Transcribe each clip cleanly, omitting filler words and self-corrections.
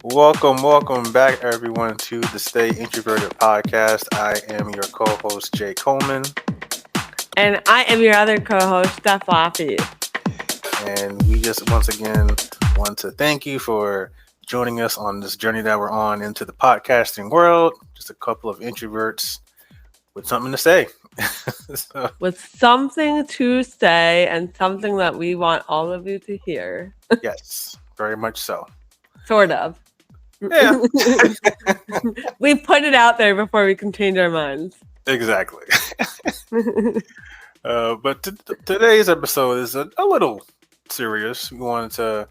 Welcome back, everyone, to the Stay Introverted Podcast. I am your co-host, Jay Coleman, And I am your other co-host, Steph Laffey. and we just once again want to thank you for joining us on this journey that we're on into the podcasting world. Just a couple of introverts with something to say. So, With something to say and something that we want all of you to hear. yes, very much so. Sort of. Yeah, We put it out there before we can change our minds. exactly. But today's episode is a little serious. We wanted to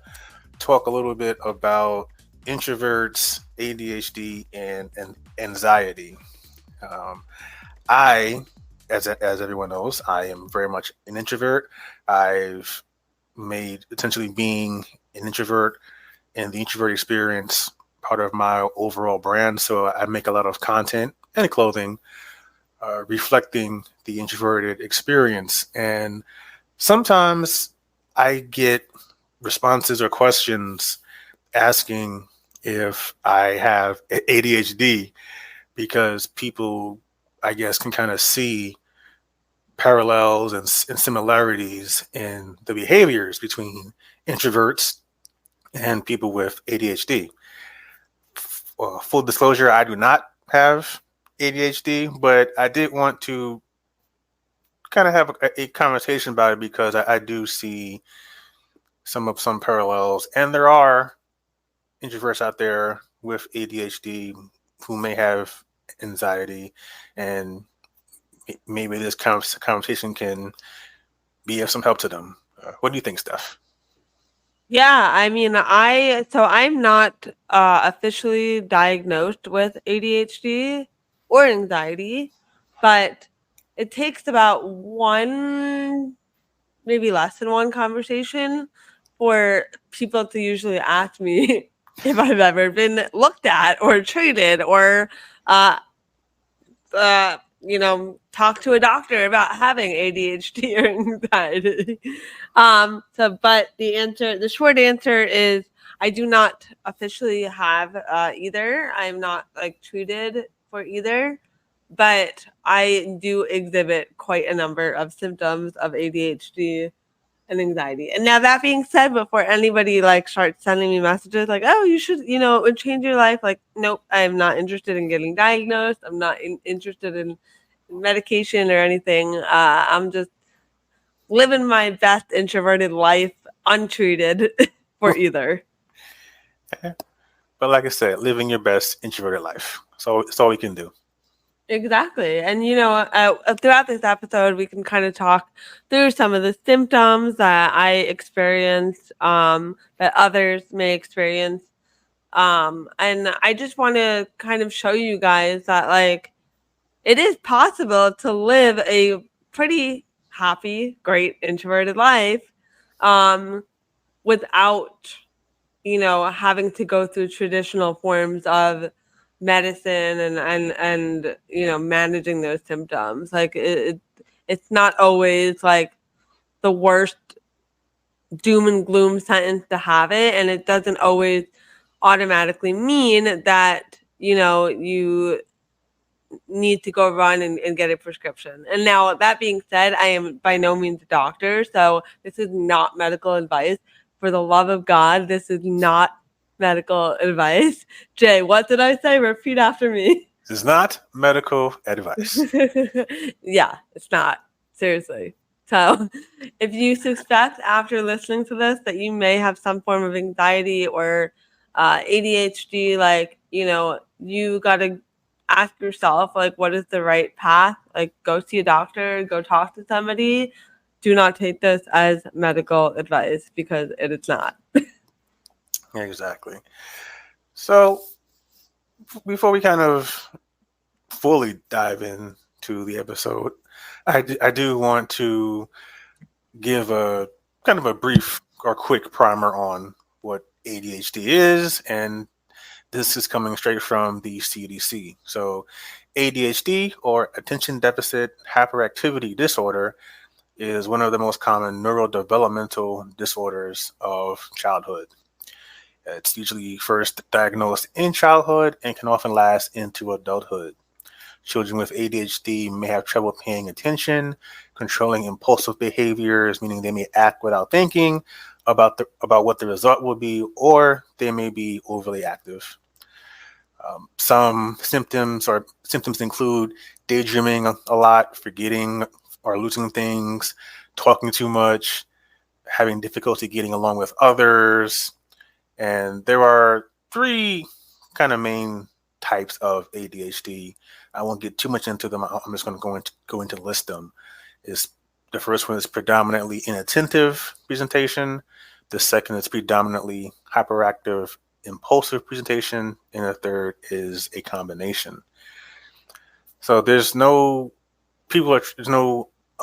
talk a little bit about introverts, ADHD, and anxiety. As everyone knows, I am very much an introvert. I've made essentially being an introvert and the introvert experience part of my overall brand. So I make a lot of content and clothing reflecting the introverted experience. And sometimes I get responses or questions asking if I have ADHD because people, I guess, can kind of see parallels and similarities in the behaviors between introverts and people with ADHD. Full disclosure, I do not have ADHD, but I did want to kind of have a conversation about it because I do see some parallels, and there are introverts out there with ADHD who may have anxiety, and maybe this conversation can be of some help to them. What do you think, Steph? Yeah, I mean, I'm not officially diagnosed with ADHD or anxiety, but it takes about one, maybe less than one conversation for people to usually ask me if I've ever been looked at or treated or uh, talk to a doctor about having ADHD or anxiety. But the short answer is I do not officially have either. I'm not treated for either, but I do exhibit quite a number of symptoms of ADHD and anxiety. And now that being said, before anybody starts sending me messages like, "Oh, you should, it would change your life." Like, nope, I'm not interested in getting diagnosed. I'm not interested in medication or anything. I'm just living my best introverted life, untreated for either. But like I said, living your best introverted life. So it's all we can do. Exactly. And, throughout this episode, we can kind of talk through some of the symptoms that I experience, that others may experience. And I just want to kind of show you guys that, it is possible to live a pretty happy, great introverted life, without, having to go through traditional forms of medicine and managing those symptoms. It's not always like the worst doom and gloom sentence to have it, and it doesn't always automatically mean that you need to go run and get a prescription. And now, that being said, I am by no means a doctor, so this is not medical advice. For the love of God, this is not medical advice. Jay, what did I say? Repeat after me. This is not medical advice. Yeah, it's not. Seriously. So if you suspect after listening to this that you may have some form of anxiety or ADHD, you got to ask yourself, what is the right path? Go see a doctor, go talk to somebody. Do not take this as medical advice because it is not. Exactly. So before we kind of fully dive into the episode, I do want to give a kind of a brief or quick primer on what ADHD is, and this is coming straight from the CDC. So ADHD, or Attention Deficit Hyperactivity Disorder, is one of the most common neurodevelopmental disorders of childhood. It's usually first diagnosed in childhood and can often last into adulthood. Children with ADHD may have trouble paying attention, controlling impulsive behaviors, meaning they may act without thinking about what the result will be, or they may be overly active. Some symptoms include daydreaming a lot, forgetting or losing things, talking too much, having difficulty getting along with others. And there are three kind of main types of ADHD. I won't get too much into them. I'm just going to go into list them. Is the first one is predominantly inattentive presentation. The second is predominantly hyperactive impulsive presentation, and the third is a combination. So there's no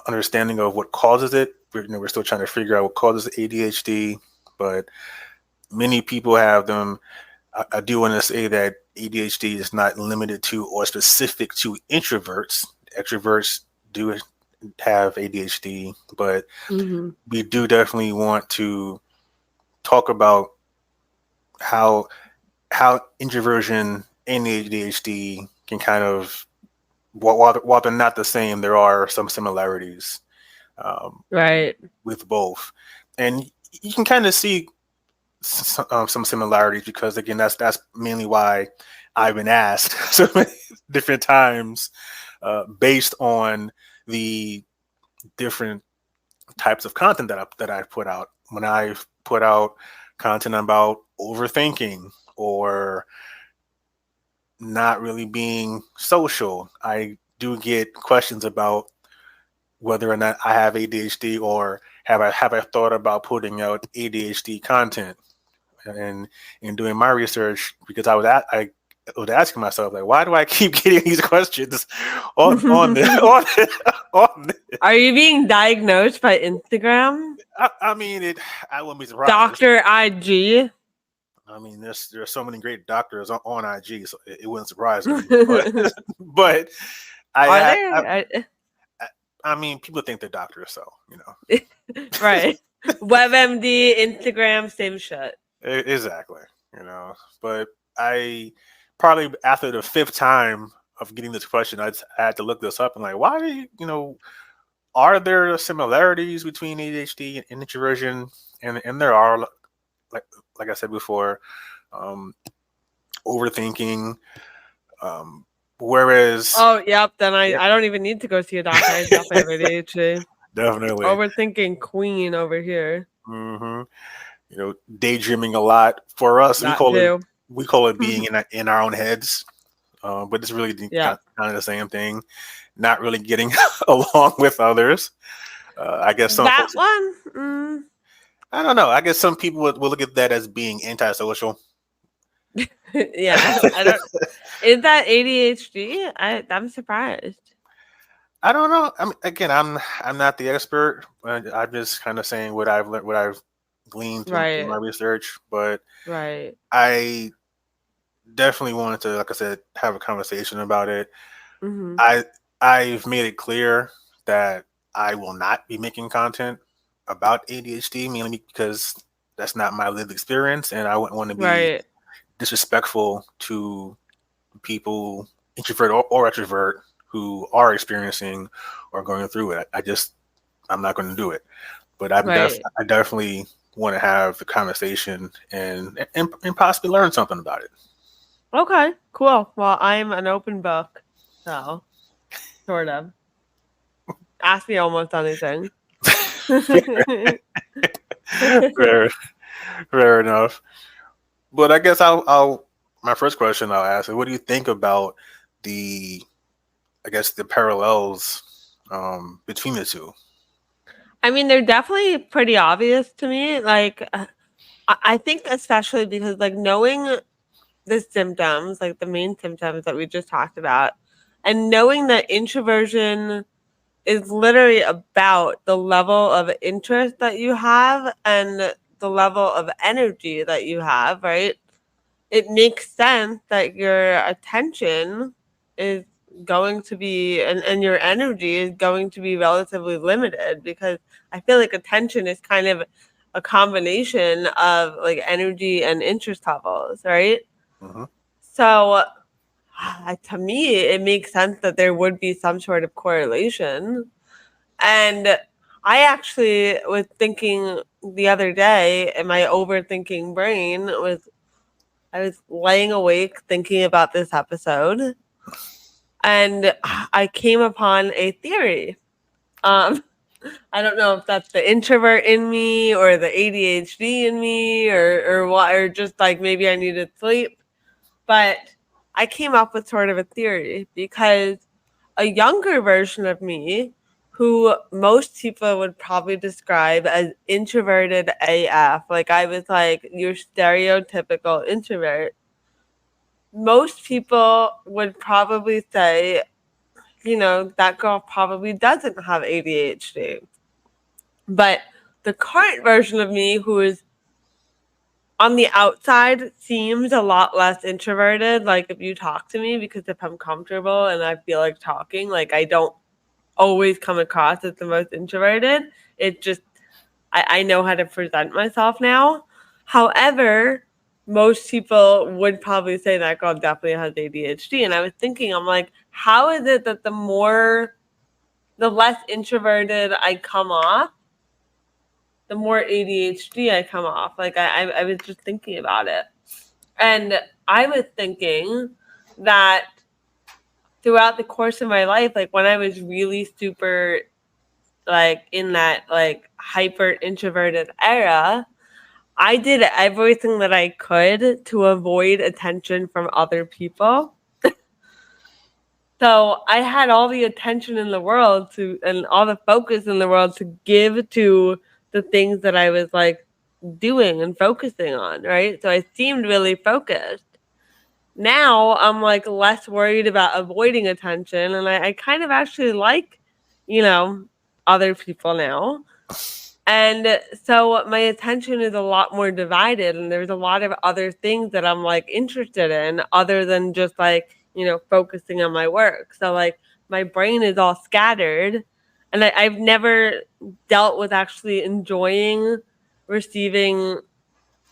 understanding of what causes it. We're still trying to figure out what causes ADHD, but many people have them. I do want to say that ADHD is not limited to or specific to introverts. Extroverts do have ADHD, but we do definitely want to talk about how introversion and ADHD can kind of, while they're not the same, there are some similarities right with both, and you can kind of see some similarities because, again, that's mainly why I've been asked so many different times based on the different types of content that I've put out. When I've put out content about overthinking or not really being social, I do get questions about whether or not I have ADHD, or have I thought about putting out ADHD content. And in doing my research, because I was asking myself, like, why do I keep getting these questions on this? Are you being diagnosed by Instagram? I mean, I wouldn't be surprised. Dr. IG. I mean, there's so many great doctors on IG, so it wouldn't surprise me. But I mean, people think they're doctors, so right. WebMD, Instagram, same shit. Exactly. But I probably, after the fifth time of getting this question, I had to look this up and, like, why, are there similarities between ADHD and introversion? And there are, like I said before, overthinking. Whereas, then I don't even need to go see a doctor. I definitely have ADHD. Definitely overthinking queen over here. Daydreaming a lot. For us, we call it being in our own heads, but it's really kind of the same thing. Not really getting along with others. I guess some that folks, one. I don't know. I guess some people will look at that as being antisocial. Yeah, I don't. Is that ADHD? I'm surprised. I don't know. I mean, again, I'm not the expert. I'm just kind of saying what I've learned, what I've gleaned through my research. But I definitely wanted to, like I said, have a conversation about it. I've made it clear that I will not be making content about ADHD, mainly because that's not my lived experience, and I wouldn't want to be disrespectful to people, introvert or extrovert, who are experiencing or going through it. I'm not going to do it. But I definitely want to have the conversation and possibly learn something about it. Okay, cool. Well, I'm an open book, so sort of. Ask me almost anything. Fair enough. But I guess my first question I'll ask is, what do you think about the parallels between the two? I mean, they're definitely pretty obvious to me. Like, I think especially because, like, knowing the symptoms, like the main symptoms that we just talked about, and knowing that introversion is literally about the level of interest that you have and the level of energy that you have, right? It makes sense that your attention is going to be and your energy is going to be relatively limited, because I feel like attention is kind of a combination of like energy and interest levels, right? Mm-hmm. So to me, it makes sense that there would be some sort of correlation. And I actually was thinking the other day, and my overthinking brain was, I was laying awake thinking about this episode, and I came upon a theory. Um, I don't know if that's the introvert in me or the ADHD in me or what, or just like maybe I needed sleep. But I came up with sort of a theory because a younger version of me, who most people would probably describe as introverted AF, like I was like your stereotypical introvert, most people would probably say, that girl probably doesn't have ADHD. But the current version of me, who is on the outside, seems a lot less introverted. Like if you talk to me, because if I'm comfortable and I feel like talking, like I don't always come across as the most introverted. It just, I know how to present myself now. However, most people would probably say that girl definitely has ADHD. And I was thinking, I'm like, how is it that the less introverted I come off, the more ADHD I come off? Like I was just thinking about it. And I was thinking that throughout the course of my life, like when I was really super like in that like hyper introverted era, I did everything that I could to avoid attention from other people. So I had all the attention in the world and all the focus in the world to give to the things that I was like doing and focusing on, right? So I seemed really focused. Now I'm like less worried about avoiding attention, and I kind of actually like, you know, other people now. And so my attention is a lot more divided, and there's a lot of other things that I'm like interested in other than just like, focusing on my work. So like my brain is all scattered, and I've never dealt with actually enjoying receiving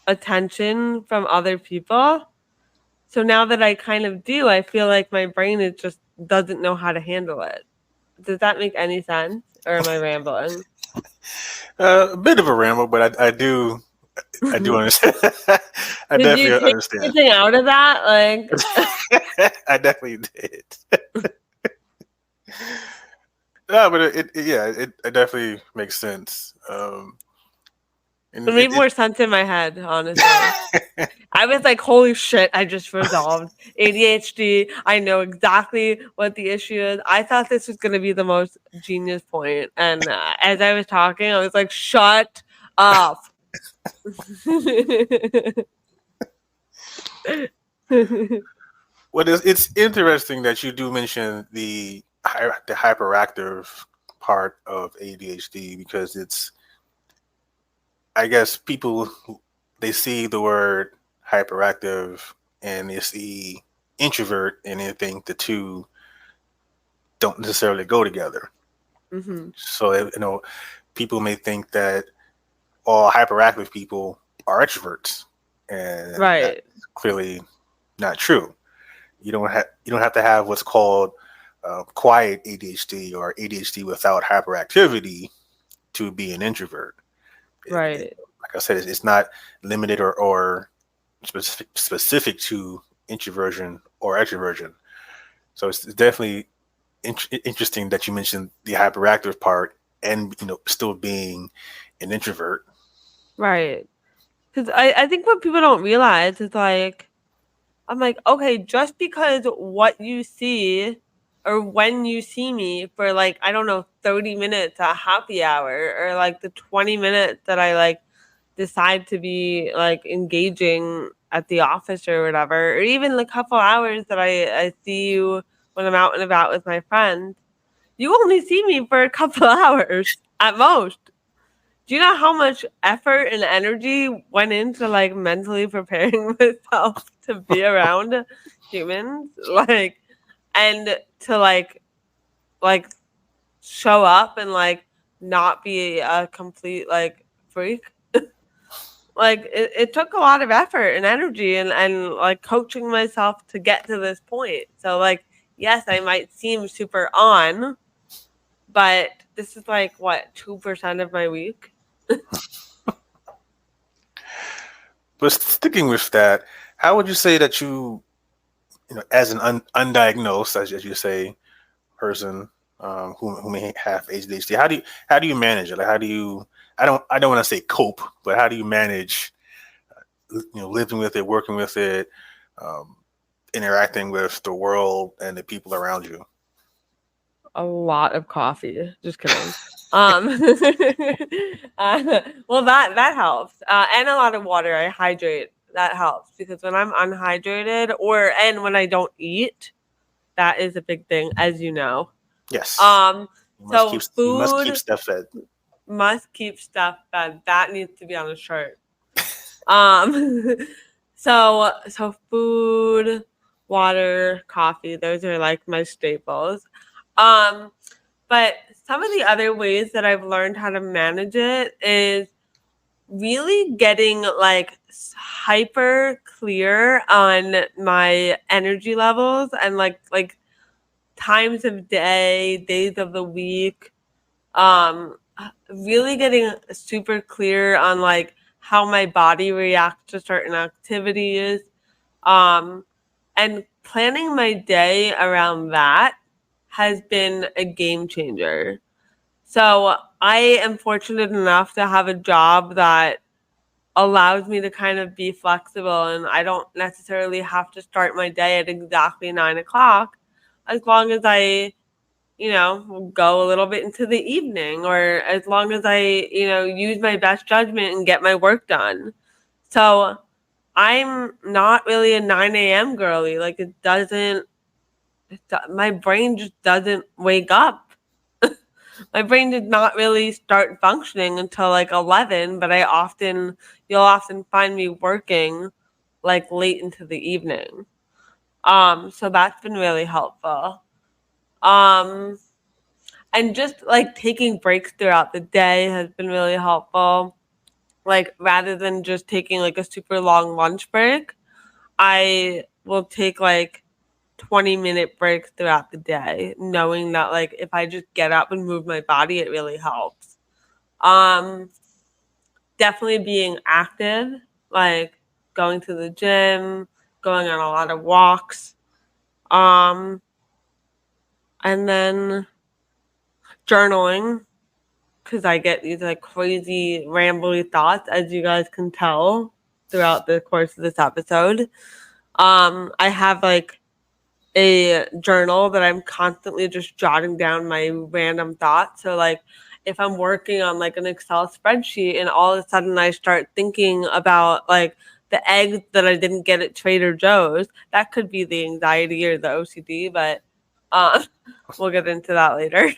attention from other people. So now that I kind of do, I feel like my brain is just doesn't know how to handle it. Does that make any sense? Or am I rambling? A bit of a ramble, but I do understand. I Did you definitely take understand. anything out of that? Like, I definitely did. No, but it definitely makes sense. And it made more sense in my head, honestly. I was like, holy shit, I just resolved ADHD. I know exactly what the issue is. I thought this was going to be the most genius point. And as I was talking, I was like, shut up. well, it's interesting that you do mention the hyperactive part of ADHD because I guess people they see the word hyperactive and they see introvert and they think the two don't necessarily go together. Mm-hmm. So people may think that all hyperactive people are extroverts, and Right. that's clearly not true. You don't have to have what's called quiet ADHD or ADHD without hyperactivity to be an introvert. Right. Like I said, it's not limited or specific to introversion or extroversion. So it's definitely interesting that you mentioned the hyperactive part and still being an introvert. Right. Because I think what people don't realize is like, I'm like, okay, just because what you see or when you see me for like, I don't know, 30 minutes at happy hour or like the 20 minutes that I like decide to be like engaging at the office or whatever, or even the couple hours that I see you when I'm out and about with my friends, you only see me for a couple hours at most. Do you know how much effort and energy went into like mentally preparing myself to be around humans? Like, and to like show up and like not be a complete like freak. like it took a lot of effort and energy and like coaching myself to get to this point. So like, yes, I might seem super on, but this is like what, 2% of my week. But sticking with that, how would you say that as an undiagnosed, as you say, person who may have ADHD, how do you manage it? Like, how do you? I don't want to say cope, but how do you manage? Living with it, working with it, um, interacting with the world and the people around you. A lot of coffee. Just kidding. Well, that helps, and a lot of water. I hydrate. That helps because when I'm unhydrated and when I don't eat, that is a big thing, as you know. Yes, So you must keep food stuff fed. must keep stuff fed. That needs to be on a shirt. Um, so food, water, coffee. Those are like my staples. Um, but some of the other ways that I've learned how to manage it is really getting like hyper clear on my energy levels and like times of day, days of the week. Really getting super clear on like how my body reacts to certain activities. Um, and planning my day around that has been a game changer. So I am fortunate enough to have a job that allows me to kind of be flexible, and I don't necessarily have to start my day at exactly 9 o'clock as long as I, go a little bit into the evening, or as long as I, use my best judgment and get my work done. So I'm not really a 9 a.m. girly. Like my brain just doesn't wake up. My brain did not really start functioning until like 11, but you'll often find me working like late into the evening. So that's been really helpful. Um, and just like taking breaks throughout the day has been really helpful. Like rather than just taking like a super long lunch break, I will take like 20-minute breaks throughout the day, knowing that like if I just get up and move my body, it really helps. Um, Definitely being active, like going to the gym, going on a lot of walks. Um, and then journaling because I get these like crazy rambly thoughts, as you guys can tell throughout the course of this episode. I have like a journal that I'm constantly just jotting down my random thoughts. So like if I'm working on like an Excel spreadsheet and all of a sudden I start thinking about like the eggs that I didn't get at Trader Joe's, that could be the anxiety or the OCD, but um, we'll get into that later.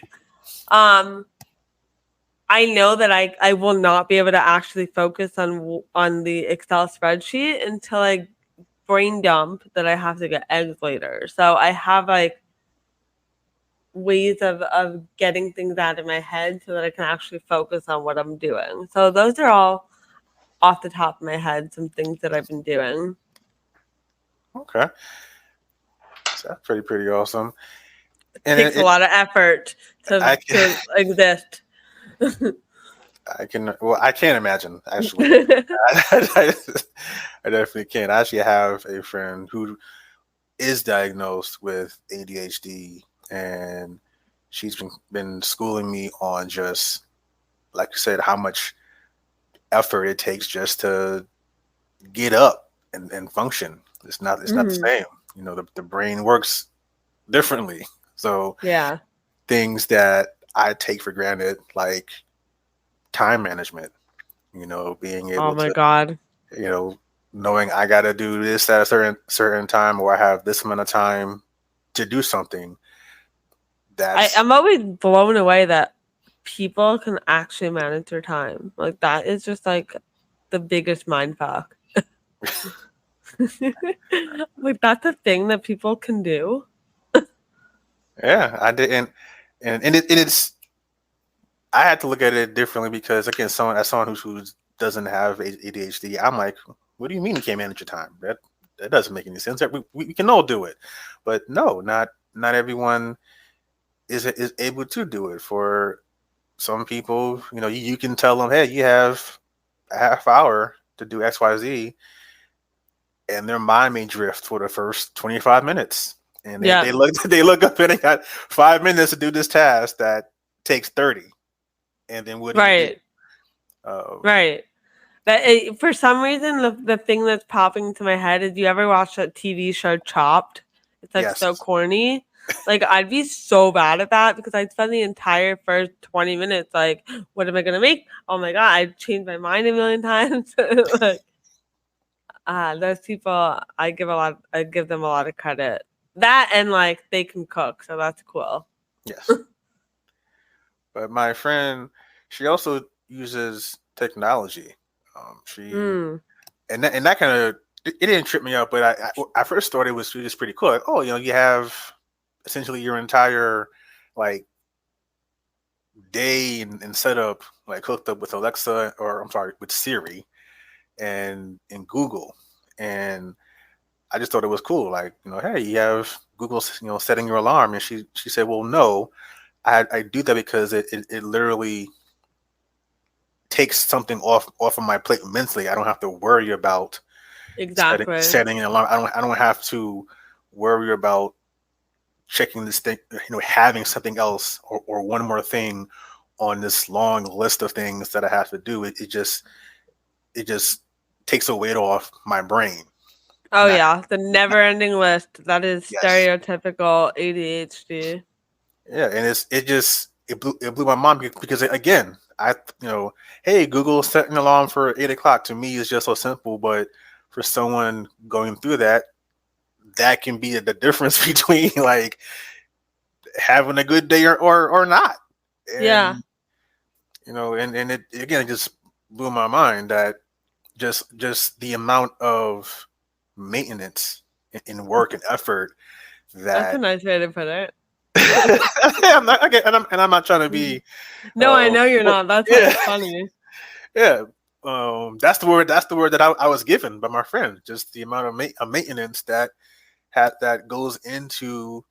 Um, I know that I will not be able to actually focus on the Excel spreadsheet until I brain dump that I have to get eggs later. So I have like ways of getting things out of my head so that I can actually focus on what I'm doing. So those are all off the top of my head, some things that I've been doing. Okay, so that's pretty awesome. It And takes a lot of effort I can, to exist. I can't imagine actually. I definitely can. I actually have a friend who is diagnosed with ADHD, and she's been schooling me on just like you said, how much effort it takes just to get up and function. It's not the Mhm. same. The brain works differently. So Yeah. things that I take for granted, like time management, being Oh able my to, God. you know, knowing I got to do this at a certain time, or I have this amount of time to do something. That's I'm always blown away that people can actually manage their time. Like that is just like the biggest mind fuck. Like that's a thing that people can do. yeah, I didn't, and it's I had to look at it differently because again, someone who's doesn't have ADHD. I'm like, what do you mean you can't manage your time? That doesn't make any sense. We can all do it, but no, not everyone is able to do it. For some people, you can tell them, hey, you have a half hour to do XYZ, and their mind may drift for the first 25 minutes. And they look up and they got 5 minutes to do this task that takes 30. And then what do you do? Right. For some reason, the thing that's popping into my head is, you ever watch that TV show Chopped? It's like so corny. Like, I'd be so bad at that because I'd spend the entire first 20 minutes like, what am I gonna make? Oh my god, I'd change my mind a million times. Like, those people, I give them a lot of credit. That, and like, they can cook, so that's cool. Yes. But my friend, she also uses technology. And that kind of, it didn't trip me up, but I first thought it was just pretty cool. Like, oh, you have essentially your entire like day and setup like hooked up with Alexa, or I'm sorry, with Siri and Google. And I just thought it was cool. Like, hey, you have Google, setting your alarm. And she said, well, no, I do that because it literally takes something off of my plate mentally. I don't have to worry about setting an alarm. I don't have to worry about checking this thing, having something else or one more thing on this long list of things that I have to do. It just takes a weight off my brain. Oh, yeah, the never-ending list. That is stereotypical ADHD. Yeah, and it blew my mind because again, hey, Google, set an alarm for 8:00. To me, is just so simple, but for someone going through that can be the difference between like having a good day or not. And, and it again, it just blew my mind that just the amount of maintenance in work and effort that's a nice way to put it. I'm not trying to be. No, I know you're not. That's funny. Yeah, that's the word that I was given by my friend. Just the amount of maintenance that goes into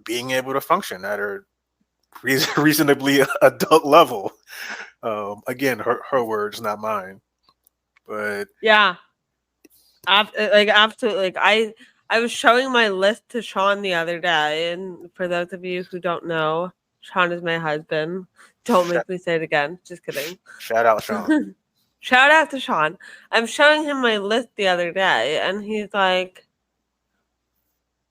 being able to function at a reasonably adult level. Again, her words, not mine. But yeah, absolutely. Like, I was showing my list to Sean the other day, and for those of you who don't know, Sean is my husband. Don't make me say it again. Just kidding. Shout out, Sean. Shout out to Sean. I'm showing him my list the other day, and he's like,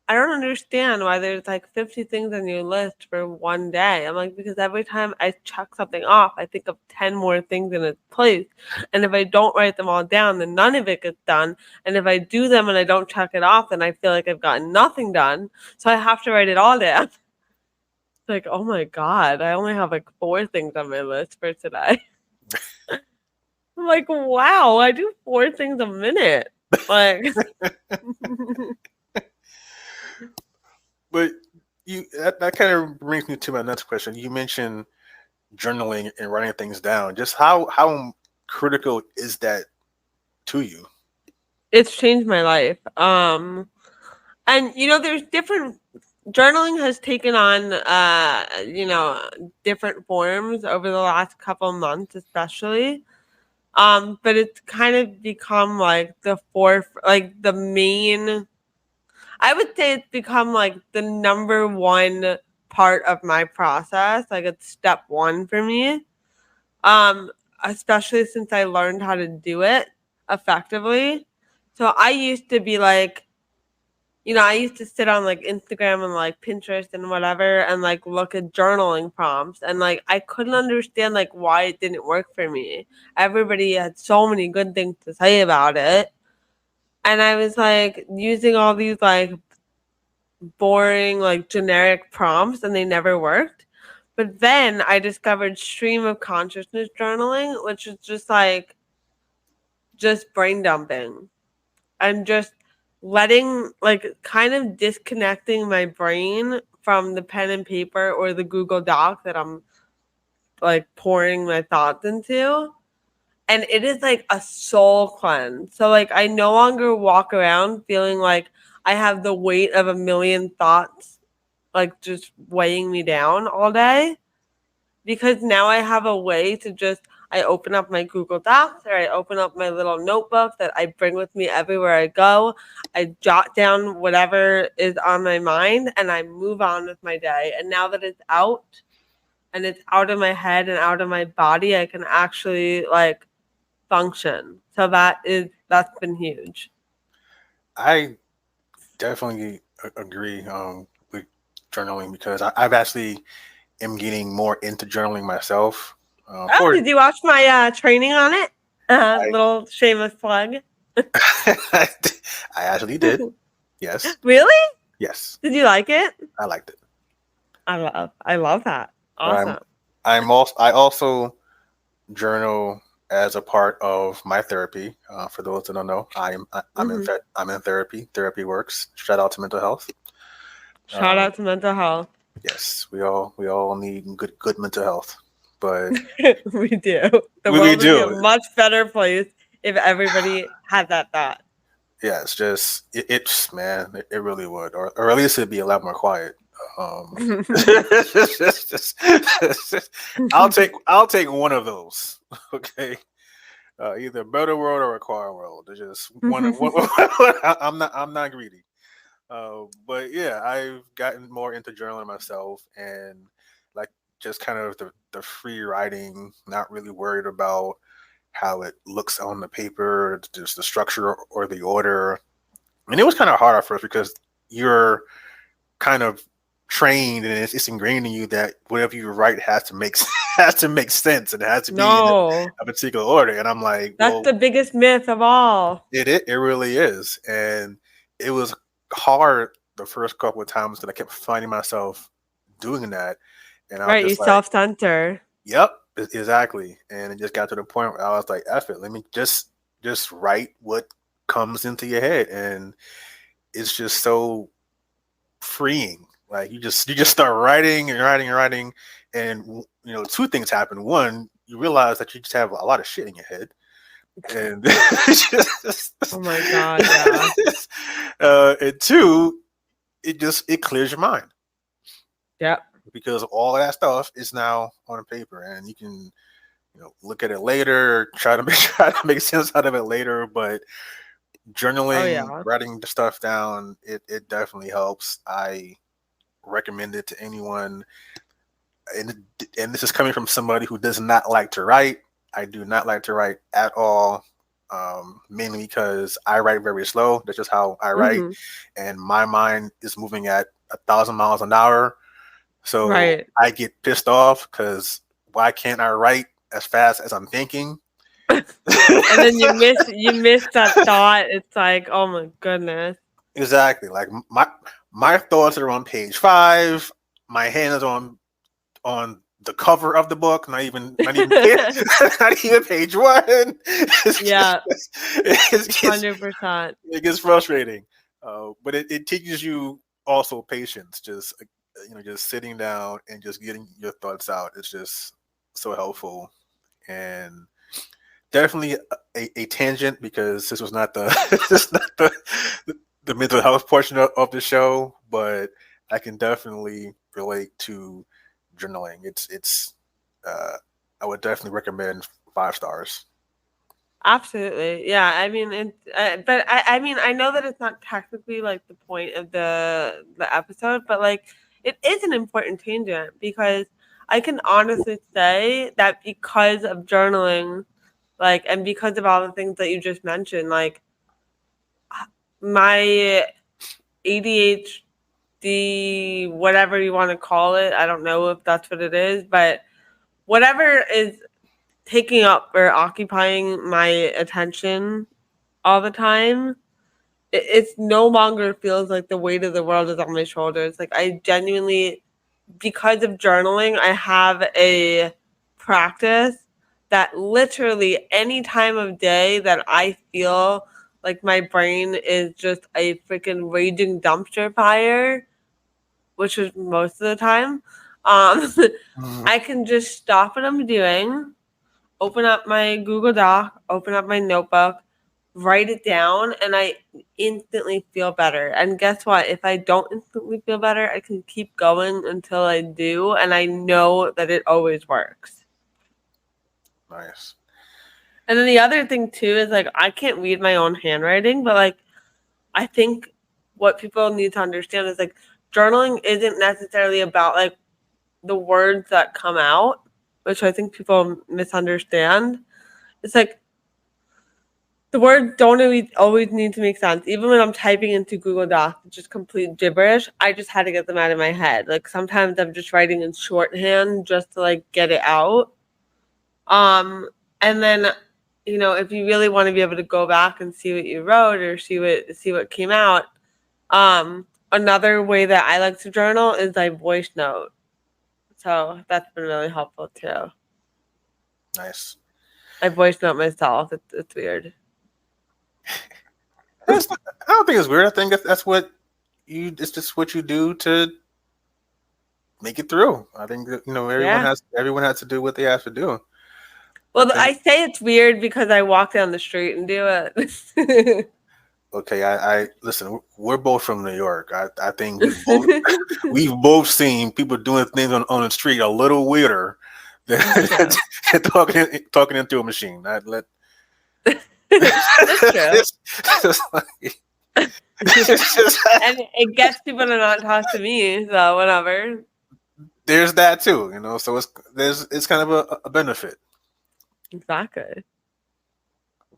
I don't understand why there's like 50 things on your list for one day. I'm like, because every time I check something off, I think of 10 more things in its place. And if I don't write them all down, then none of it gets done. And if I do them and I don't check it off, then I feel like I've gotten nothing done. So I have to write it all down. It's like, oh my God, I only have like 4 things on my list for today. I'm like, wow, I do 4 things a minute. Like, but that kind of brings me to my next question. You mentioned journaling and writing things down. Just how critical is that to you? It's changed my life. And there's different. Journaling has taken on different forms over the last couple of months, especially. But it's kind of become like the main. I would say it's become like the number one part of my process. Like, it's step 1 for me. Especially since I learned how to do it effectively. So I used to be like, I used to sit on like Instagram and like Pinterest and whatever and like look at journaling prompts, and like I couldn't understand like why it didn't work for me. Everybody had so many good things to say about it. And I was like using all these like boring, like generic prompts, and they never worked. But then I discovered stream of consciousness journaling, which is just brain dumping and just letting, like, kind of disconnecting my brain from the pen and paper or the Google Doc that I'm like pouring my thoughts into, And it is like a soul cleanse. So like I no longer walk around feeling like I have the weight of a million thoughts like just weighing me down all day, because now I have a way to just, I open up my Google Docs, or I open up my little notebook that I bring with me everywhere I go. I jot down whatever is on my mind and I move on with my day. And now that it's out and it's out of my head and out of my body, I can actually like function. So that's been huge. I definitely agree with journaling because I've actually am getting more into journaling myself. Oh, did you watch my training on it? Little shameless plug. I actually did. Yes. Really? Yes. Did you like it? I liked it. I love that. Awesome. I also journal as a part of my therapy. For those that don't know, I'm in therapy. Therapy works. Shout out to mental health. Shout out to mental health. Yes, we all need good mental health, but we do. The world would be a much better place if everybody had that thought. Yeah, it's just it's man, it really would, or at least it'd be a lot more quiet. I'll take one of those. Okay, either a better world or a quiet world. There's just one. I'm not greedy. But yeah, I've gotten more into journaling myself and like just kind of the free writing, not really worried about how it looks on the paper, just the structure or the order. And it was kind of hard at first because you're kind of trained and it's ingrained in you that whatever you write has to make sense and it has to be in a particular order. And I'm like, that's the biggest myth of all. It really is. And it was hard the first couple of times that I kept finding myself doing that. And I was just you self-censor. Yep, exactly. And it just got to the point where I was like, F it, let me just write what comes into your head. And it's just so freeing. Like you just start writing and writing and writing. And two things happen. One, you realize that you just have a lot of shit in your head. And oh my god, yeah. And two, it clears your mind. Yeah. Because all of that stuff is now on a paper, and you can, look at it later, try to make sense out of it later. But journaling, writing the stuff down, it definitely helps. I recommend it to anyone, and this is coming from somebody who does not like to write. I do not like to write at all, mainly because I write very slow. That's just how I write, and my mind is moving at 1,000 miles an hour. So I get pissed off because why can't I write as fast as I'm thinking? And then you miss that thought. It's like, oh my goodness. Exactly. Like my thoughts are on page 5. My hand is on the cover of the book. Not even not even page 1. Yeah. 100%. It gets frustrating. But it teaches you also patience. Just just sitting down and just getting your thoughts out. It's just so helpful. And definitely a tangent because this was not the mental health portion of the show, but I can definitely relate to journaling. It's I would definitely recommend 5 stars. Absolutely. Yeah. I mean, but I mean, I know that it's not technically like the point of the episode, but like it is an important tangent because I can honestly say that because of journaling, like, and because of all the things that you just mentioned, like my ADHD, whatever you want to call it, I don't know if that's what it is, but whatever is taking up or occupying my attention all the time, it's no longer feels like the weight of the world is on my shoulders. Like I genuinely, because of journaling, I have a practice that literally any time of day that I feel like my brain is just a freaking raging dumpster fire, which is most of the time, I can just stop what I'm doing, open up my Google Doc, open up my notebook, write it down, and I instantly feel better. And guess what? If I don't instantly feel better, I can keep going until I do, and I know that it always works. Nice. And then the other thing too is like I can't read my own handwriting, but like I think what people need to understand is like journaling isn't necessarily about like the words that come out, which I think people misunderstand. It's like the words don't always need to make sense. Even when I'm typing into Google Docs, it's just complete gibberish. I just had to get them out of my head. Like sometimes I'm just writing in shorthand just to like get it out. And then, you know, if you really want to be able to go back and see what you wrote or see what came out, another way that I like to journal is I voice note. So that's been really helpful too. Nice. I voice note myself. It's weird. I don't think it's weird. I think that's what it's just what you do to make it through. I think that, you know, everyone has to do what they have to do. Well, I say it's weird because I walk down the street and do it. Okay, I listen. We're both from New York. I think we've both seen people doing things on the street a little weirder than talking into a machine. That's true. And it gets people to not talk to me, so whatever. There's that too, you know. So it's kind of a benefit. Exactly.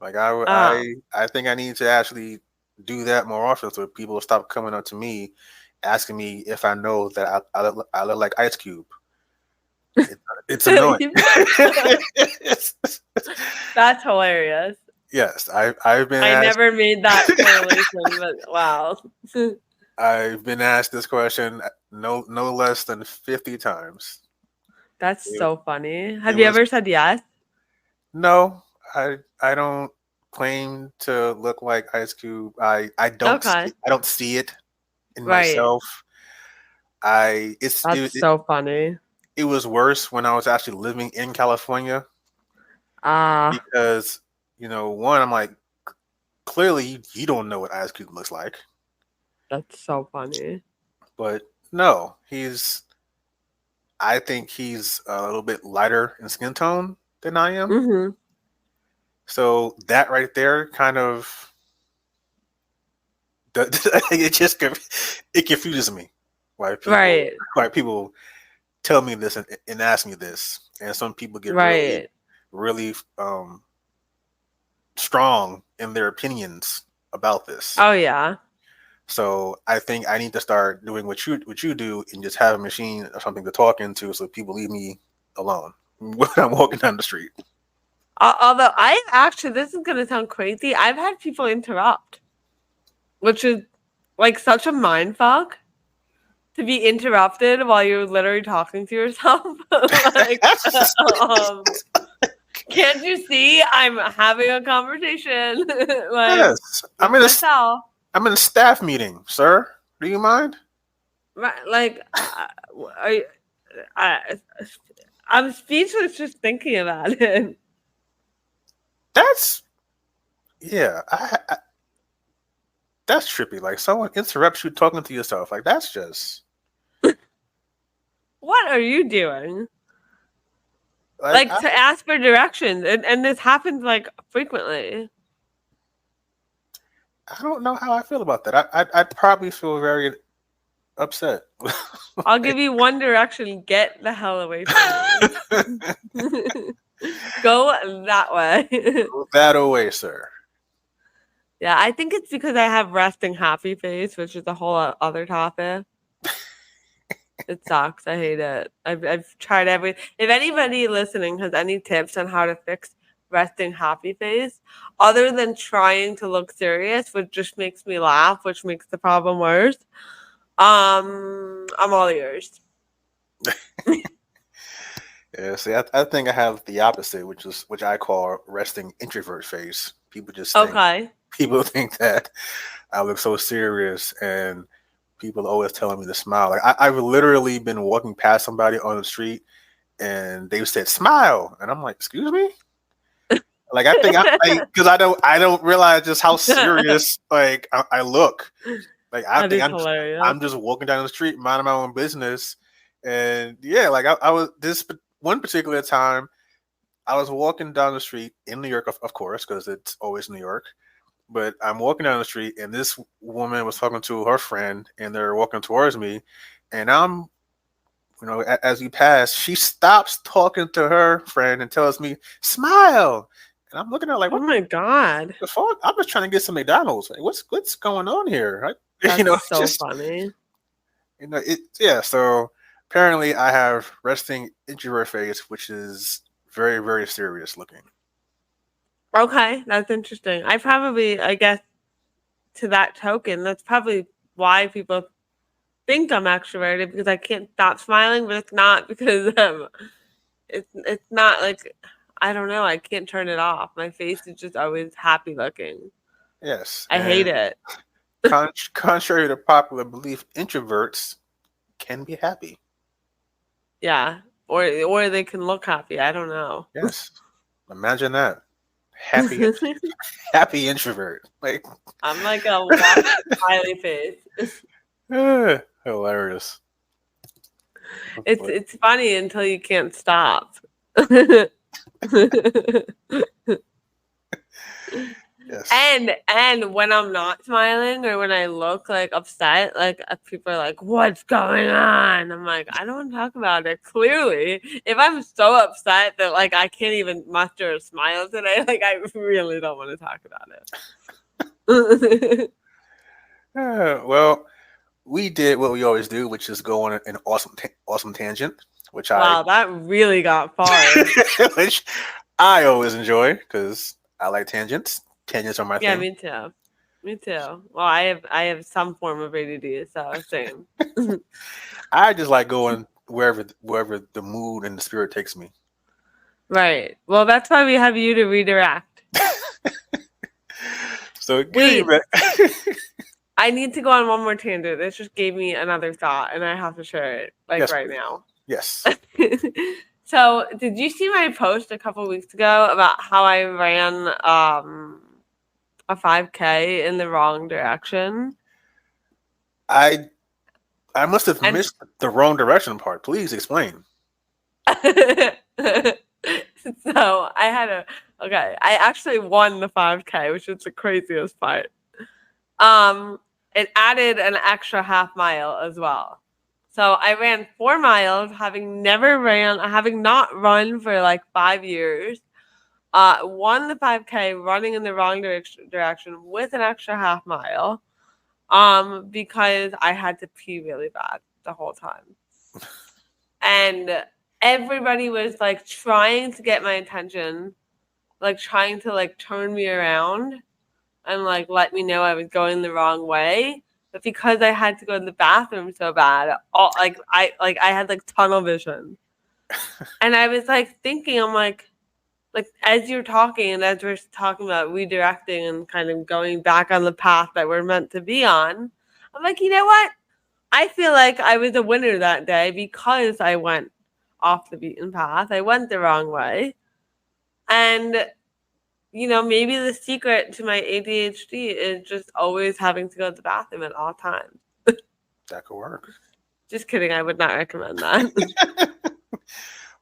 Like I think I need to actually do that more often, so people stop coming up to me asking me if I know that I look like Ice Cube. It's annoying. That's hilarious. Yes, I've been. I never made that correlation, but wow. I've been asked this question no less than 50 times. That's so funny. Have you ever said yes? No, I don't claim to look like Ice Cube. I don't see it in myself. That's so funny. It was worse when I was actually living in California. Because, you know, one, I'm like, clearly you don't know what Ice Cube looks like. That's so funny. But no, I think he's a little bit lighter in skin tone than I am. Mm-hmm. So that right there kind of it confuses me. Why people tell me this and ask me this, and some people get really strong in their opinions about this. Oh yeah. So I think I need to start doing what you do and just have a machine or something to talk into, so people leave me alone when I'm walking down the street. Although this is going to sound crazy, I've had people interrupt, which is like such a mind fuck to be interrupted while you're literally talking to yourself. Like, can't you see I'm having a conversation? Like, yes, I'm in a staff meeting, sir. Do you mind? Like, I'm speechless just thinking about it. That's that's trippy. Like someone interrupts you talking to yourself. Like that's just. What are you doing? Like to ask for directions, and this happens like frequently. I don't know how I feel about that. I'd probably feel very upset. I'll give you one direction. Get the hell away from me. Go that way. Go that away, sir. Yeah, I think it's because I have resting happy face, which is a whole other topic. It sucks. I hate it. I've tried If anybody listening has any tips on how to fix resting happy face, other than trying to look serious, which just makes me laugh, which makes the problem worse, I'm all ears. Yeah, see, I think I have the opposite, which I call resting introvert face. People just people think that I look so serious, and people are always telling me to smile. Like I've literally been walking past somebody on the street, and they've said smile, and I'm like, excuse me. Like I think because I don't realize just how serious like I look. Like I That think is hilarious. I'm just walking down the street, minding my own business, and yeah, like I was this one particular time. I was walking down the street in New York, of course, because it's always New York. But I'm walking down the street, and this woman was talking to her friend, and they're walking towards me, and I'm, as we pass, she stops talking to her friend and tells me, "Smile," and I'm looking at her like, Oh "What my God. the fuck? I'm just trying to get some McDonald's. Like, what's going on here?" That's so just funny. it. Yeah. So apparently, I have resting introvert face, which is very, very serious looking. Okay, that's interesting. I guess, to that token, that's probably why people think I'm extroverted because I can't stop smiling, but it's not because it's not like I don't know. I can't turn it off. My face is just always happy looking. Yes. I hate it. Contrary to popular belief, introverts can be happy. Yeah, or they can look happy. I don't know. Yes. Imagine that. Happy happy introvert. Like I'm like a walking smiley face. hilarious. It's funny until you can't stop. Yes. And when I'm not smiling or when I look like upset, like people are like, "What's going on?" I'm like, "I don't want to talk about it." Clearly, if I'm so upset that like I can't even muster a smile today, like I really don't want to talk about it. Well, we did what we always do, which is go on an awesome tangent, which Wow, that really got far. which I always enjoy because I like tangents. Tangents are my Yeah, thing. me too. Me too. Well, I have some form of ADD, so same. I just like going wherever the mood and the spirit takes me. Right. Well, that's why we have you to redirect. So Wait. I need to go on one more tangent. This just gave me another thought, and I have to share it right now. Yes. So, did you see my post a couple weeks ago about how I ran a 5K in the wrong direction? I must have missed the wrong direction part. Please explain. So I actually won the 5K, which is the craziest part. It added an extra half mile as well. So I ran 4 miles, having not run for like 5 years. Won the 5K running in the wrong direction with an extra half mile. Because I had to pee really bad the whole time. And everybody was like trying to get my attention, like trying to like turn me around and like let me know I was going the wrong way. But because I had to go to the bathroom so bad, I had like tunnel vision. And I was like thinking, I'm like as you're talking and as we're talking about redirecting and kind of going back on the path that we're meant to be on, I'm like, you know what? I feel like I was a winner that day because I went off the beaten path. I went the wrong way. And, maybe the secret to my ADHD is just always having to go to the bathroom at all times. That could work. Just kidding. I would not recommend that.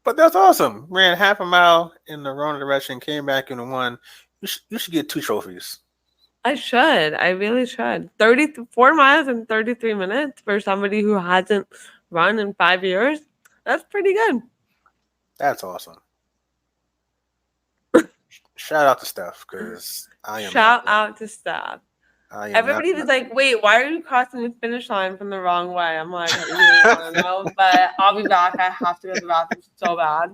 But that's awesome. Ran half a mile in the wrong direction, came back in the one. You should get 2 trophies. I should. I really should. 34 miles in 33 minutes for somebody who hasn't run in 5 years. That's pretty good. That's awesome. Shout out to Steph because I am. Shout out to Steph. Everybody was like, "Wait, why are you crossing the finish line from the wrong way?" I'm like, "I really want to know, but I'll be back. I have to go to the bathroom so bad."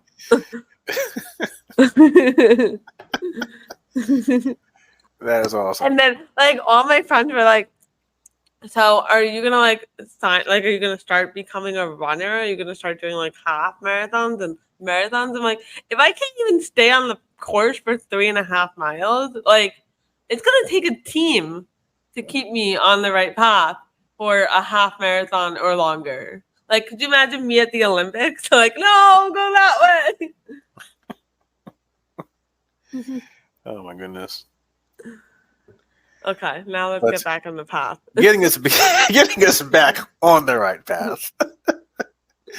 That is awesome. And then, like, all my friends were like, "So, are you gonna are you gonna start becoming a runner? Are you gonna start doing like half marathons and marathons?" I'm like, if I can't even stay on the course for 3.5 miles, like, it's gonna take a team to keep me on the right path for a half marathon or longer. Like, could you imagine me at the Olympics? Like, no, go that way. Oh my goodness. Okay, now let's But get back on the path. getting us getting us back on the right path.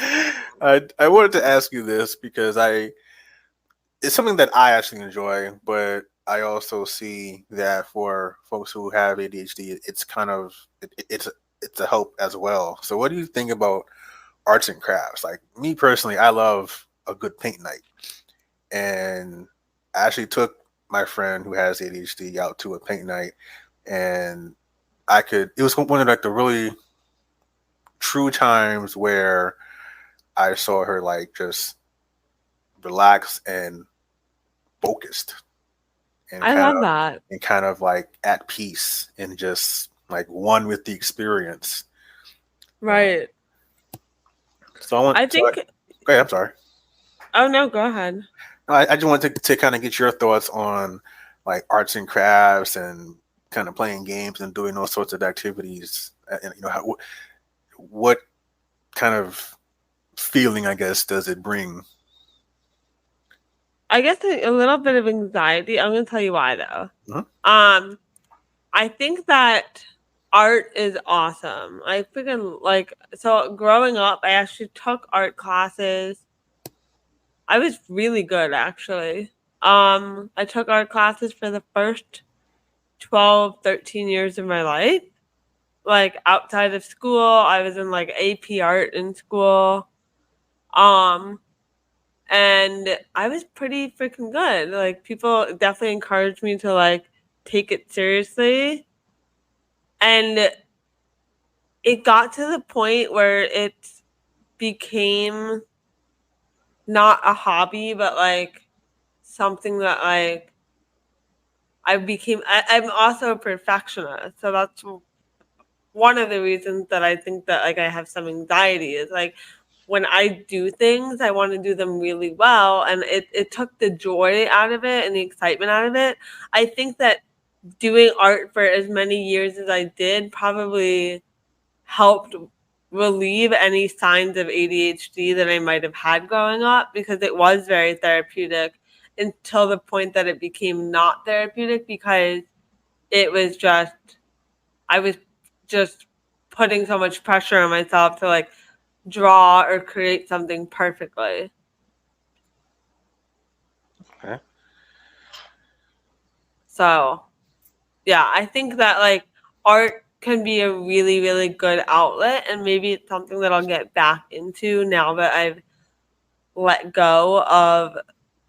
I wanted to ask you this because it's something that I actually enjoy, but I also see that for folks who have ADHD, it's kind of it's a help as well. So, what do you think about arts and crafts? Like me personally, I love a good paint night, and I actually took my friend who has ADHD out to a paint night, and it was one of like the really true times where I saw her like just relaxed and focused and I love that. kind of like at peace and just like one with the experience. Uh, Right. so I want I so I, think. go ahead, I'm sorry. Oh no, go ahead. I just wanted to kind of get your thoughts on like arts and crafts and kind of playing games and doing those sorts of activities. And what kind of feeling, I guess, does it bring? I guess a little bit of anxiety. I'm gonna tell you why though. Mhm. I think that art is awesome. I freaking like so growing up, I actually took art classes. I was really good actually. I took art classes for the first 12, 13 years of my life. Like outside of school, I was in like AP art in school. Um, and I was pretty freaking good. Like people definitely encouraged me to like take it seriously. And it got to the point where it became not a hobby, but like something that like I'm also a perfectionist. So that's one of the reasons that I think that like I have some anxiety is like when I do things, I want to do them really well. And it took the joy out of it and the excitement out of it. I think that doing art for as many years as I did probably helped relieve any signs of ADHD that I might have had growing up because it was very therapeutic until the point that it became not therapeutic because it was just I was just putting so much pressure on myself to like draw or create something perfectly. Okay. So, yeah, I think that like art can be a really, really good outlet, and maybe it's something that I'll get back into now that I've let go of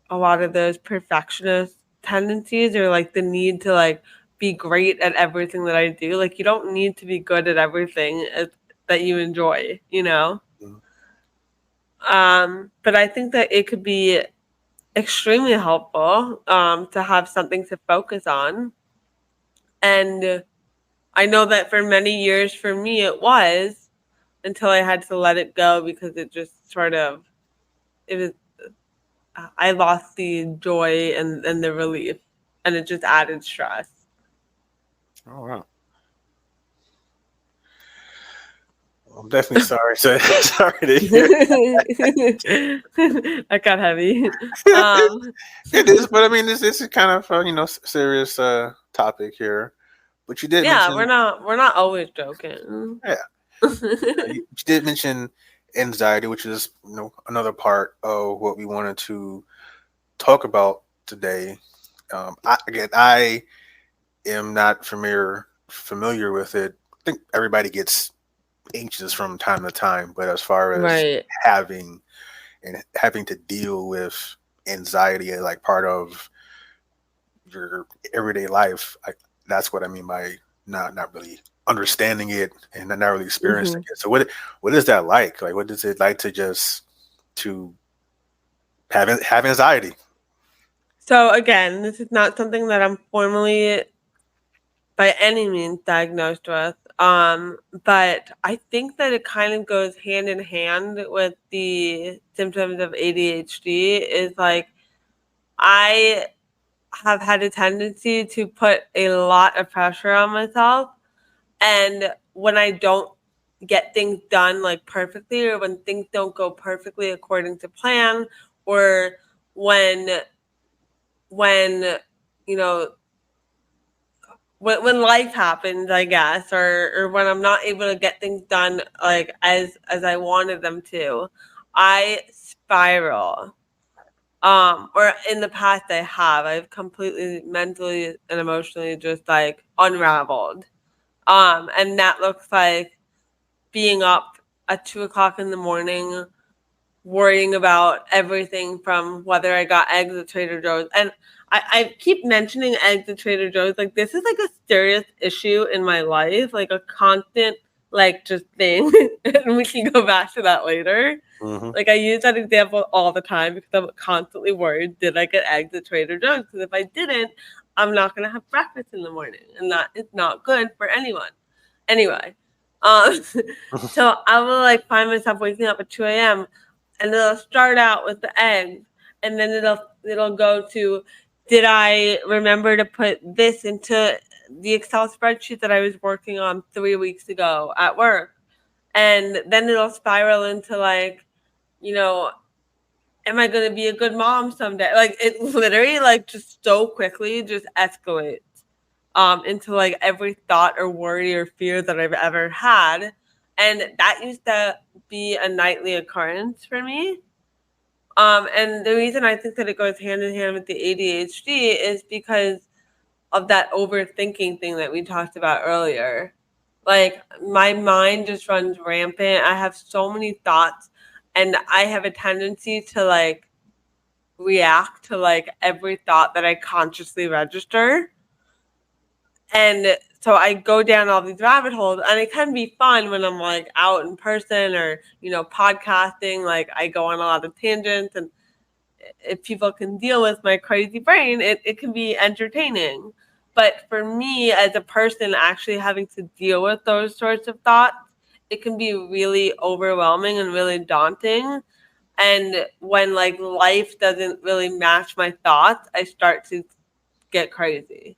a lot of those perfectionist tendencies or like the need to like be great at everything that I do. Like, you don't need to be good at everything that you enjoy, you know? Mhm. But I think that it could be extremely helpful to have something to focus on. And I know that for many years for me it was until I had to let it go because it just sort of it was I lost the joy and the relief and it just added stress. Oh wow. I'm definitely sorry. Sorry to hear. That got heavy. Um, It is, but I mean, this is kind of serious topic here. But you did yeah, we're mention, not we're not always joking. yeah, you did mention anxiety, which is another part of what we wanted to talk about today. I am not familiar with it. I think everybody gets anxious from time to time, but as far as Right. having to deal with anxiety as like part of your everyday life, that's what I mean by not really understanding it and not really experiencing Mhm. it. So what is that like? Like what is it like to just to have anxiety? So again, this is not something that I'm formally by any means diagnosed with. But I think that it kind of goes hand in hand with the symptoms of ADHD is like I have had a tendency to put a lot of pressure on myself. And when I don't get things done like perfectly, or when things don't go perfectly according to plan, or when when you know, when life happens, I guess, or when I'm not able to get things done like as I wanted them to, I spiral. Or in the past I've completely mentally and emotionally just like unraveled. And that looks like being up at 2 o'clock in the morning, worrying about everything from whether I got eggs at Trader Joe's. And I keep mentioning eggs at Trader Joe's. Like, this is like a serious issue in my life, like a constant, like, just thing. And we can go back to that later. Mm-hmm. Like, I use that example all the time because I'm constantly worried, did I get eggs at Trader Joe's? Because if I didn't, I'm not going to have breakfast in the morning. And that is not good for anyone. Anyway, so I will like find myself waking up at 2 a.m. and it'll start out with the eggs, and then it'll go to, did I remember to put this into the Excel spreadsheet that I was working on 3 weeks ago at work? And then it'll spiral into like, you know, am I going to be a good mom someday? Like, it literally like just so quickly just escalates into like every thought or worry or fear that I've ever had. And that used to be a nightly occurrence for me. And the reason I think that it goes hand in hand with the ADHD is because of that overthinking thing that we talked about earlier. Like, my mind just runs rampant. I have so many thoughts, and I have a tendency to like react to like every thought that I consciously register. And so I go down all these rabbit holes, and it can be fun when I'm like out in person or, podcasting. Like, I go on a lot of tangents, and if people can deal with my crazy brain, it can be entertaining. But for me as a person actually having to deal with those sorts of thoughts, it can be really overwhelming and really daunting. And when like life doesn't really match my thoughts, I start to get crazy.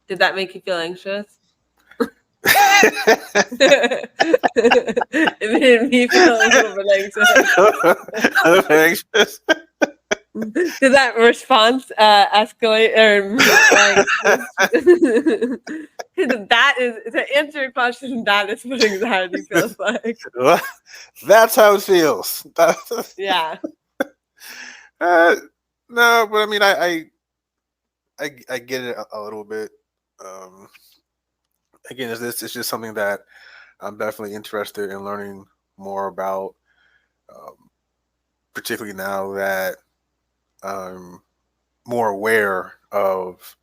Did that make you feel anxious? It made me feel a little bit anxious. Did that response escalate or that is to answer your question? That is what anxiety feels like. Well, that's how it feels. Yeah. No, but I mean, I get it a little bit. Again, it's just something that I'm definitely interested in learning more about, particularly now that I'm more aware of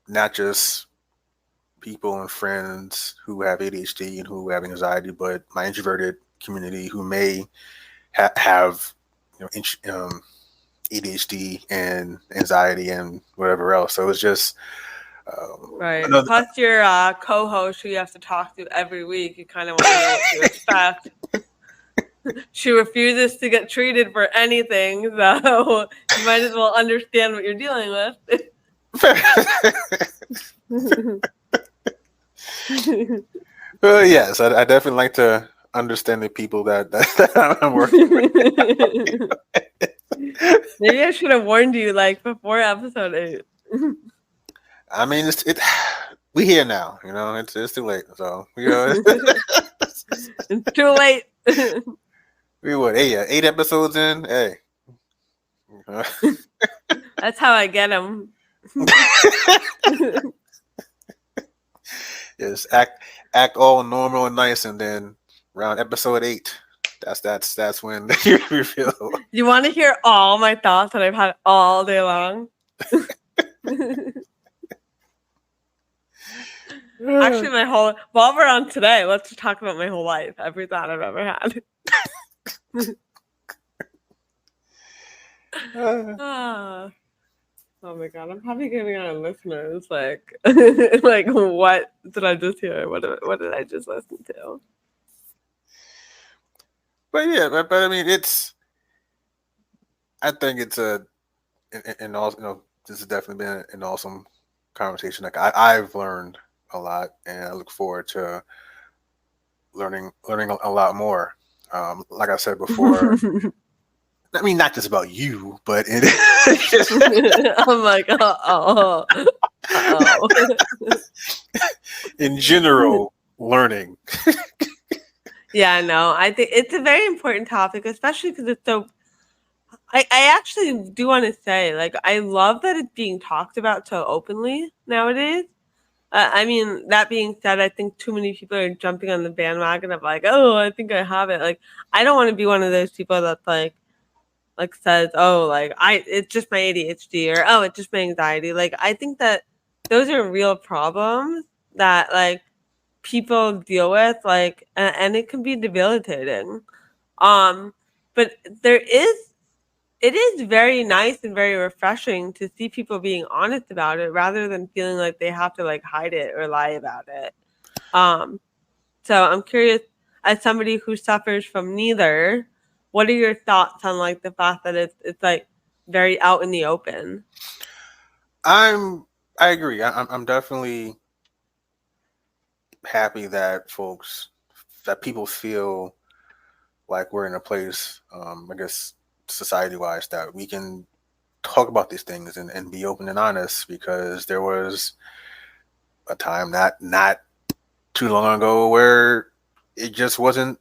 not just people and friends who have ADHD and who have anxiety, but my introverted community who may have ADHD and anxiety and whatever else. So it's just right. Plus your co-host who you have to talk to every week. You kind of want to know what to expect. She refuses to get treated for anything, so you might as well understand what you're dealing with. Well, yes, I definitely like to understand the people that I'm working with. Maybe I should have warned you like before episode 8. I mean, we here now, it's too late. So it's too late. We what? 8 episodes in. Hey, that's how I get them. Yes, act all normal and nice, and then around episode 8, that's when you reveal. You want to hear all my thoughts that I've had all day long? Actually, while we're on today, let's just talk about my whole life. Every thought I've ever had. Oh my god, I'm probably getting our listeners like what did I just hear? What did I just listen to? But yeah, but I mean, I think it's and also, this has definitely been an awesome conversation. Like I've learned a lot, and I look forward to learning a lot more. Like I said before, I mean, not just about you, but I'm like, oh. In general, learning. Yeah, no, I think it's a very important topic, especially because it's so. I actually do want to say, like, I love that it's being talked about so openly nowadays. I mean, that being said, I think too many people are jumping on the bandwagon of like, oh, I think I have it. Like, I don't want to be one of those people that's like says, oh, like it's just my ADHD or oh, it's just my anxiety. Like, I think that those are real problems that like people deal with, like, and it can be debilitating. Um, but it is very nice and very refreshing to see people being honest about it rather than feeling like they have to like hide it or lie about it. Um, so I'm curious, as somebody who suffers from neither, what are your thoughts on like the fact that it's like very out in the open? I agree. I'm definitely happy that people feel like we're in a place, I guess, society wise, that we can talk about these things and be open and honest, because there was a time not too long ago where it just wasn't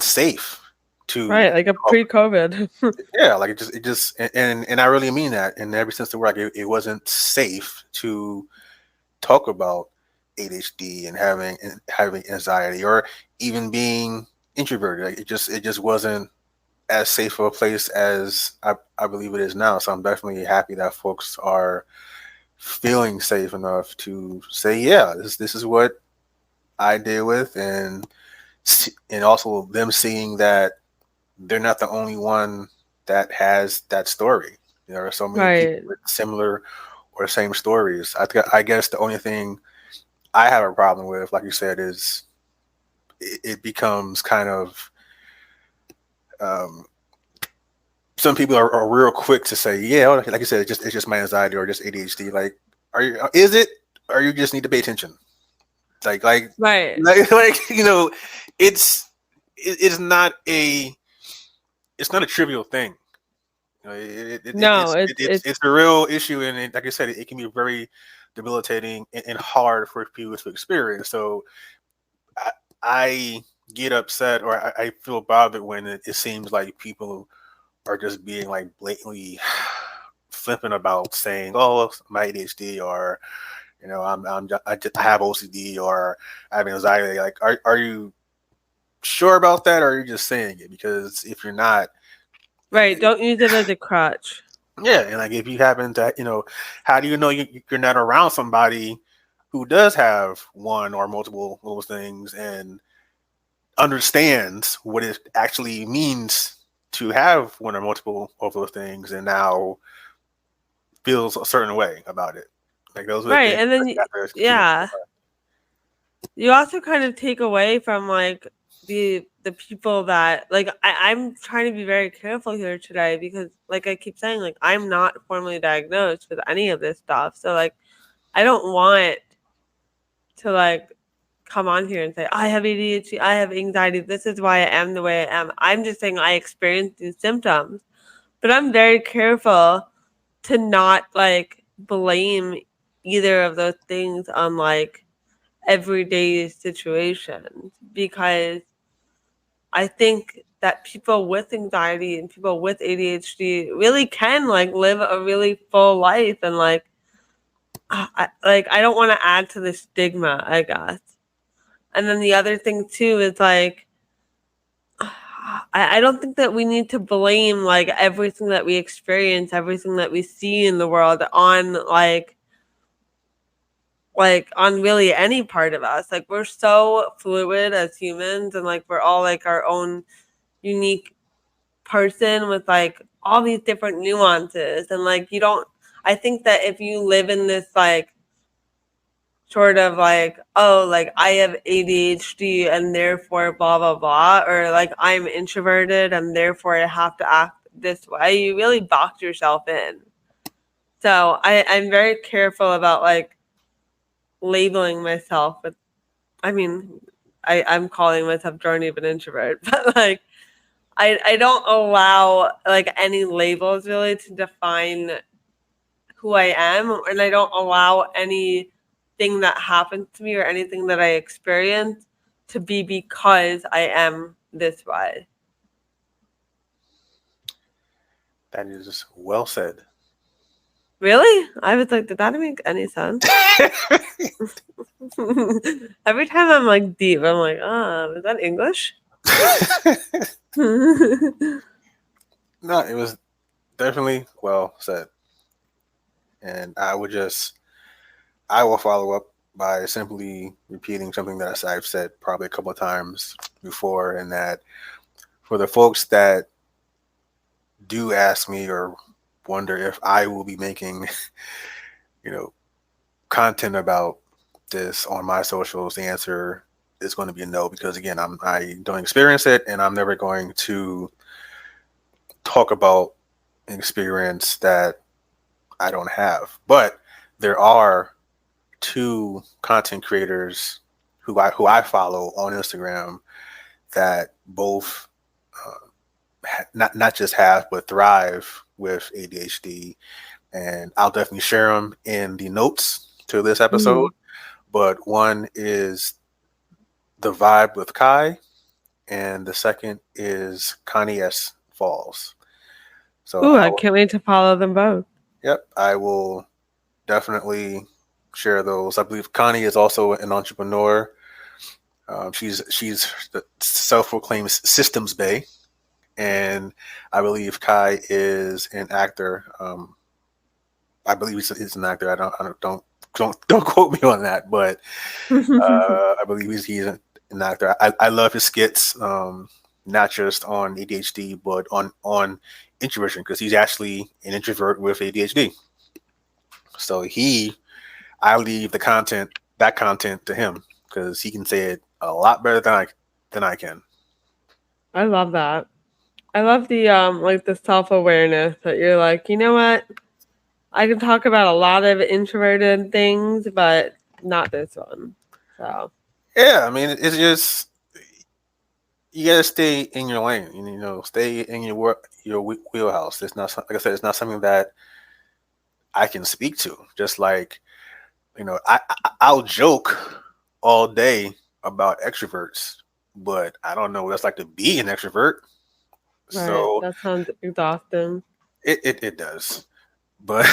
safe to Right, like a talk. pre-COVID. Yeah, like it just and I really mean that in every sense of the word. Like it wasn't safe to talk about ADHD and having anxiety, or even being introverted. Like it just wasn't as safe of a place as I believe it is now. So I'm definitely happy that folks are feeling safe enough to say, yeah, this is what I deal with, and also them seeing that they're not the only one that has that story. There are so many people Right. with similar or same stories. I guess the only thing I have a problem with, like you said, is it becomes kind of um, some people are real quick to say, yeah, like you said, it's just my anxiety or just ADHD. Like, is it, or you just need to pay attention? Like, like, Right. like it's not a trivial thing. No, It's a real issue, and like I said, it can be very debilitating and hard for people to experience. So I, I get upset, or I feel bothered when it seems like people are just being like blatantly flippant about saying, "Oh, my ADHD," or I have OCD, or I have anxiety. Like, are you sure about that, or are you just saying it? Because if you're not, right. Don't use it as a crutch. yeah, and like if you happen to, how do you know you're not around somebody who does have one or multiple of those things and understands what it actually means to have one or multiple of those things, and now feels a certain way about it? Like those are the Right. things And that then you have to keep in yeah, mind. you also kind of take away from like the people that like I'm trying to be very careful here today because like I keep saying, like I'm not formally diagnosed with any of this stuff. So like I don't want to like come on here and say I have ADHD, I have anxiety, this is why I am the way I am. I'm just saying I experience these symptoms. But I'm very careful to not like blame either of those things on like everyday situations because I think that people with anxiety and people with ADHD really can like live a really full life and like I don't want to add to the stigma, I guess. And then the other thing too is like I don't think that we need to blame like everything that we experience, everything that we see in the world on like on really any part of us. Like we're so fluid as humans and like we're all like our own unique person with like all these different nuances and like you don't I think that if you live in this like sort of like oh like I have ADHD and therefore blah blah blah or like I'm introverted and therefore I have to act this way, you really box yourself in. So I'm very careful about like labeling myself with I mean I'm calling myself journey of an introvert but like I don't allow like any labels really to define who I am, and I don't allow anything that happens to me or anything that I experience to be because I am this way. That is well said. Really? I was like, did that make any sense? Every time I'm like deep, I'm like, is that English? No, it was definitely well said. And I will follow up by simply repeating something that I've said probably a couple of times before, and that for the folks that do ask me or wonder if I will be making, content about this on my socials, the answer is going to be no, because again, I don't experience it, and I'm never going to talk about an experience that I don't have. But there are two content creators who I follow on Instagram that both not just have but thrive with ADHD, and I'll definitely share them in the notes to this episode. But one is The Vibe with Kai, and the second is Connie S. Falls. So I can't wait to follow them both. Yep, I will definitely share those. I believe Connie is also an entrepreneur. She's the self-proclaimed systems bae, and I believe Kai is an actor. I believe he's an actor. Don't quote me on that, but I believe he's an actor. I love his skits, not just on ADHD, but on introversion, because he's actually an introvert with ADHD. So I leave that content to him, because he can say it a lot better than I can. I love that. I love the like the self-awareness that you're like, you know what? I can talk about a lot of introverted things, but not this one. So yeah, I mean, it's just you gotta stay in your lane. Stay in your wheelhouse. It's not, like I said, it's not something that I can speak to. Just like I'll joke all day about extroverts, but I don't know what it's like to be an extrovert. right, So that sounds exhausting. it does. But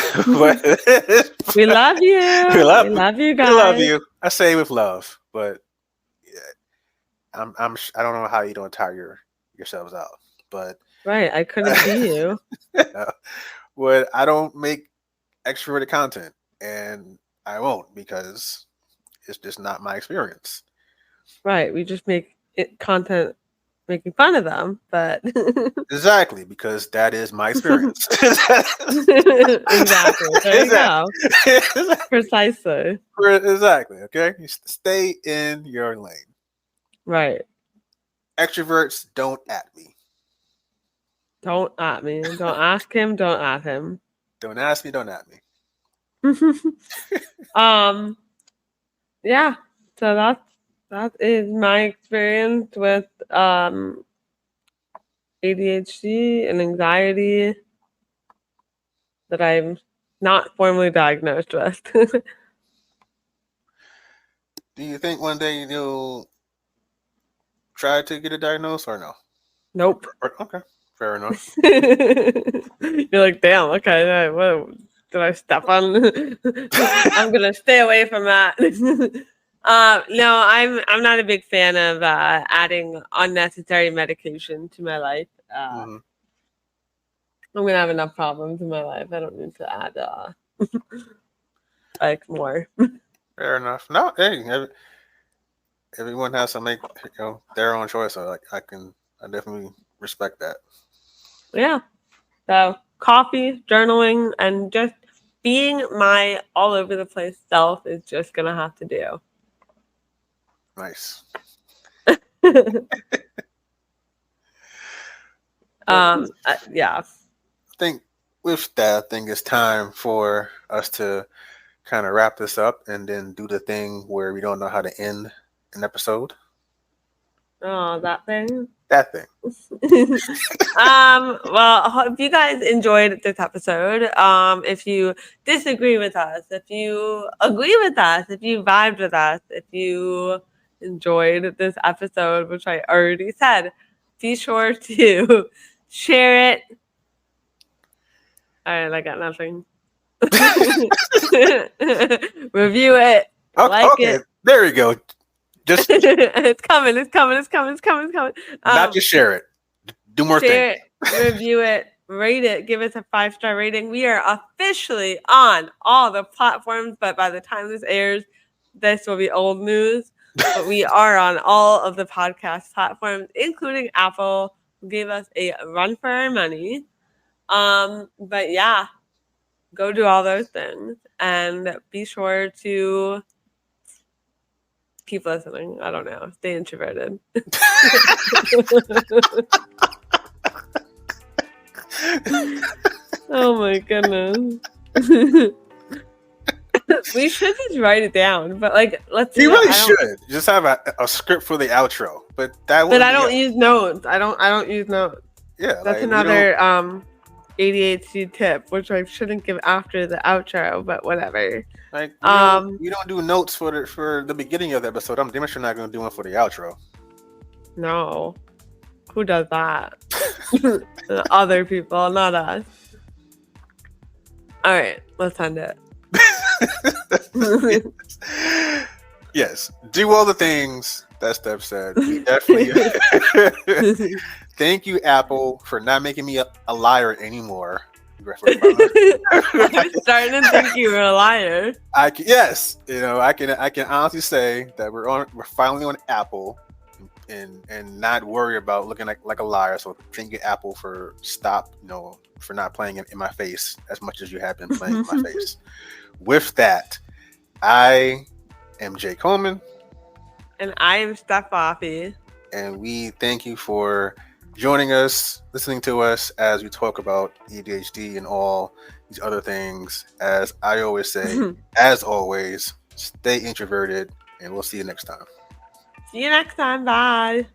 we love you. we love you guys. We love you. I say with love, but yeah, I don't know how you don't tire yourselves out. But right, I couldn't be you. But I don't make extroverted content, and I won't, because it's just not my experience. Right, we just make content making fun of them, but exactly, because that is my experience. exactly. There you go. Precisely. Exactly. Okay, you stay in your lane. Right. Extroverts, don't at me. Don't at me. Don't ask him. Don't at him. Don't ask me. Don't at me. Yeah. So that is my experience with ADHD and anxiety that I'm not formally diagnosed with. Do you think one day you'll try to get a diagnosis or no? Nope. Okay, fair enough. You're like, damn. Okay, what did I step on? I'm gonna stay away from that. No, I'm not a big fan of adding unnecessary medication to my life. I'm gonna have enough problems in my life. I don't need to add like more. Fair enough. No, hey, everyone has to make their own choice. So I definitely respect that. Yeah. So coffee, journaling, and just being my all over the place self is just gonna have to do. Nice. Yeah. I think with that, I think it's time for us to kind of wrap this up and then do the thing where we don't know how to end an episode. Oh, that thing. That thing. Well, if you guys enjoyed this episode, if you disagree with us, if you agree with us, if you vibed with us, if you enjoyed this episode, which I already said, be sure to share it. All right, I got nothing. Review it. Okay, it. There we go. Just it's coming. Not just share it. Do more share things. It, review it, rate it, give us a 5-star rating. We are officially on all the platforms, but by the time this airs, this will be old news. But we are on all of the podcast platforms, including Apple, who gave us a run for our money. But yeah, go do all those things and be sure to keep listening. I don't know. Stay introverted. Oh my goodness. We should just write it down, but let's. You really should just have a script for the outro, but that. But I don't use notes. I don't use notes. Yeah, that's another ADHD tip, which I shouldn't give after the outro, but whatever. You don't do notes for the beginning of the episode. I'm damn sure not going to do one for the outro. No, who does that? Other people, not us. All right, let's end it. Yes, do all the things that Steph said. We definitely thank you, Apple, for not making me a liar anymore. You're starting to think you were a liar. I can honestly say that we're finally on Apple, and not worry about looking like a liar. So thank you, Apple, for not playing in my face as much as you have been playing in my face. With that, I am Jay Coleman. And I am Steph Laffey. And we thank you for joining us, listening to us as we talk about ADHD and all these other things. As I always say, as always, stay introverted, and we'll see you next time. See you next time. Bye.